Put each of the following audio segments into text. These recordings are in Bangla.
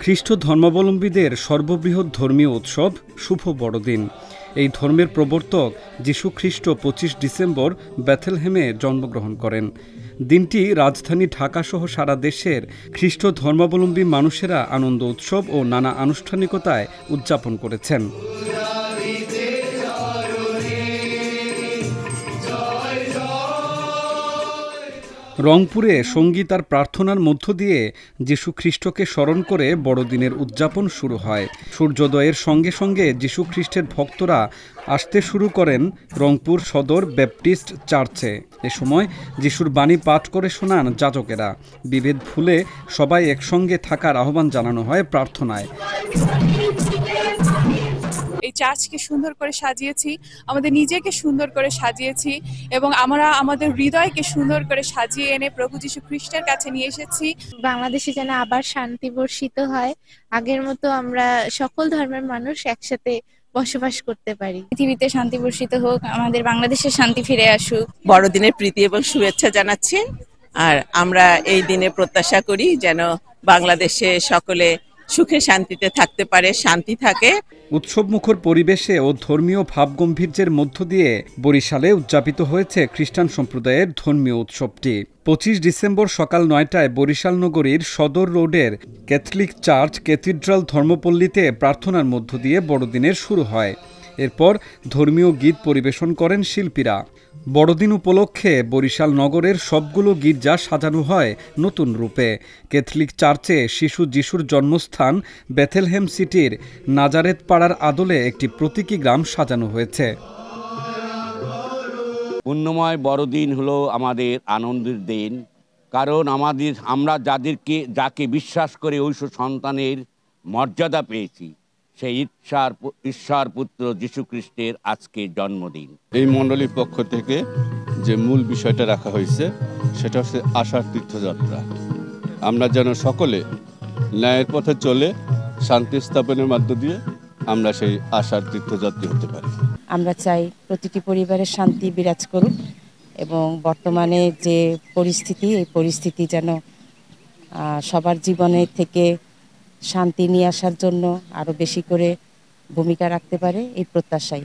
খ্রিস্ট ধর্মাবলম্বীদের সর্ববৃহৎ ধর্মীয় উৎসব শুভ বড়দিন। এই ধর্মের প্রবর্তক যীশু খ্রিস্ট ২৫ ডিসেম্বর বেথলেহেমে জন্মগ্রহণ করেন। দিনটি রাজধানী ঢাকাসহ সারা দেশের খ্রিস্ট ধর্মাবলম্বী মানুষেরা আনন্দ উৎসব ও নানা আনুষ্ঠানিকতায় উদযাপন করেছেন। রংপুরে সঙ্গীত আর প্রার্থনার মধ্য দিয়ে যীশু খ্রিস্টকে স্মরণ করে বড়দিনের উদযাপন শুরু হয়। সূর্যোদয়ের সঙ্গে সঙ্গে যীশু খ্রিস্টের ভক্তরা আসতে শুরু করেন রংপুর সদর ব্যাপটিস্ট চার্চে। এ সময় যীশুর বাণী পাঠ করে শোনান যাজকেরা। বিভেদ ভুলে সবাই একসঙ্গে থাকার আহ্বান জানানো হয় প্রার্থনায়। এই চার্চকে সুন্দর করে সাজিয়েছি, আমাদের নিজেকে সুন্দর করে সাজিয়েছি এবং আমরা আমাদের হৃদয়কে সুন্দর করে সাজিয়ে এনে প্রভু যীশু খ্রিস্টের কাছে নিয়ে এসেছি। বাংলাদেশে যেন আবার শান্তি বর্ষিত হয়, আগের মতো আমরা সকল ধর্মের মানুষ একসাথে বসবাস করতে পারি। পৃথিবীতে শান্তি বর্ষিত হোক, আমাদের বাংলাদেশে শান্তি ফিরে আসুক। বড়দিনের প্রীতি এবং শুভেচ্ছা জানাচ্ছি। আর আমরা এই দিনে প্রত্যাশা করি যেন বাংলাদেশে সকলে সুখে শান্তিতে থাকতে পারে, শান্তি থাকে। উৎসবমুখর পরিবেশে ও ধর্মীয় ভাবগম্ভীর্যের মধ্য দিয়ে বরিশালে উদযাপিত হয়েছে খ্রিস্টান সম্প্রদায়ের ধর্মীয় উৎসবটি। ২৫ ডিসেম্বর সকাল ৯টায় বরিশাল নগরীর সদর রোডের ক্যাথলিক চার্চ ক্যাথিড্রাল ধর্মপল্লীতে প্রার্থনার মধ্য দিয়ে বড়দিনের শুরু হয়। এরপর ধর্মীয় গীত পরিবেশন করেন শিল্পীরা। বড়দিন উপলক্ষে বরিশাল নগরের সবগুলো গির্জা সাজানো হয় নতুন রূপে। ক্যাথলিক চার্চে শিশু যিশুর জন্মস্থান বেথলেহেম সিটির নাজারেত পাড়ার আদলে একটি প্রতীকী গ্রাম সাজানো হয়েছে। পুণ্যময় বড়দিন হলো আমাদের আনন্দের দিন, কারণ আমরা যাকে বিশ্বাস করে ঐশ সন্তানের মর্যাদা পেয়েছি, সেই ঈশ্বর পুত্র যীশু খ্রিস্টের আজকে জন্মদিন। এই মণ্ডলীর পক্ষ থেকে যে মূল বিষয়টা রাখা হয়েছে সেটা হচ্ছে আশার তীর্থযাত্রা। আমরা যেন সকলে ন্যায়ের পথে চলে শান্তি স্থাপনের মধ্য দিয়ে আমরা সেই আশার তীর্থযাত্রী হতে পারি। আমরা চাই প্রতিটি পরিবারের শান্তি বিরাজ করুক এবং বর্তমানে যে পরিস্থিতি, এই পরিস্থিতি যেন সবার জীবনে থেকে শান্তি নিয়ে আসার জন্য আরো বেশি করে ভূমিকা রাখতে পারে, এই প্রত্যাশাই।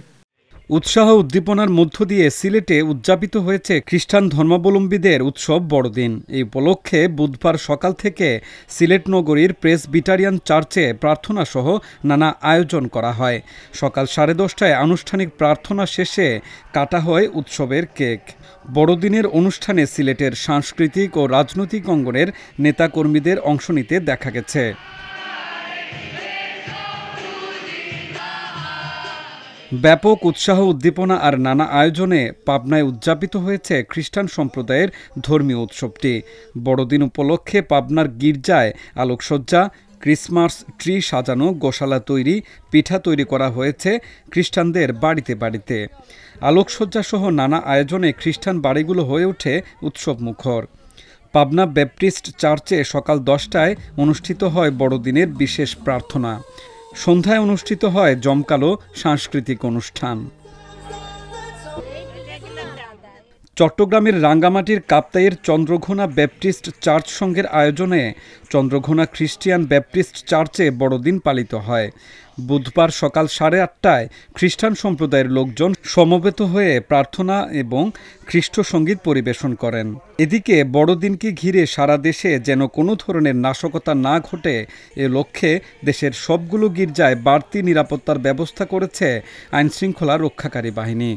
উৎসাহ উদ্দীপনার মধ্য দিয়ে সিলেটে উদযাপিত হয়েছে খ্রিস্টান ধর্মাবলম্বীদের উৎসব বড়দিন। এই উপলক্ষে বুধবার সকাল থেকে সিলেট নগরীর প্রেসবিটারিয়ান চার্চে প্রার্থনা সহ নানা আয়োজন করা হয়। সকাল 10:30টায় আনুষ্ঠানিক প্রার্থনা শেষে কাটা হয় উৎসবের কেক। বড়দিনের অনুষ্ঠানে সিলেটের সাংস্কৃতিক ও রাজনৈতিক অঙ্গনের নেতাকর্মীদের অংশ নিতে দেখা গেছে। ব্যাপক উৎসাহ উদ্দীপনা আর নানা আয়োজনে পাবনায় উদযাপিত হয়েছে খ্রিস্টান সম্প্রদায়ের ধর্মীয় উৎসবটি। বড়দিন উপলক্ষে পাবনার গির্জায় আলোকসজ্জা, ক্রিসমাস ট্রি সাজানো, গোশালা তৈরি, পিঠা তৈরি করা হয়েছে খ্রিস্টানদের বাড়িতে বাড়িতে। আলোকসজ্জা সহ নানা আয়োজনে খ্রিস্টান বাড়িগুলো হয়ে ওঠে উৎসবমুখর। পাবনা ব্যাপটিস্ট চার্চে সকাল 10টায় অনুষ্ঠিত হয় বড়দিনের বিশেষ প্রার্থনা। সন্ধ্যায় অনুষ্ঠিত হয় জমকালো সাংস্কৃতিক অনুষ্ঠান। চট্টগ্রামের রাঙ্গামাটির কাপ্তাইয়ের চন্দ্রঘোনা ব্যাপটিস্ট চার্চ সংঘের আয়োজনে চন্দ্রঘোনা খ্রিস্টিয়ান ব্যাপটিস্ট চার্চে বড়দিন পালিত হয়। বুধবার সকাল 8:30টায় খ্রিস্টান সম্প্রদায়ের লোকজন সমবেত হয়ে প্রার্থনা এবং খ্রিস্ট সঙ্গীত পরিবেশন করেন। এদিকে বড়দিনকে ঘিরে সারা দেশে যেন কোনো ধরনের নাশকতা না ঘটে, এ লক্ষ্যে দেশের সবগুলো গির্জায় বাড়তি নিরাপত্তার ব্যবস্থা করেছে আইনশৃঙ্খলা রক্ষাকারী বাহিনী।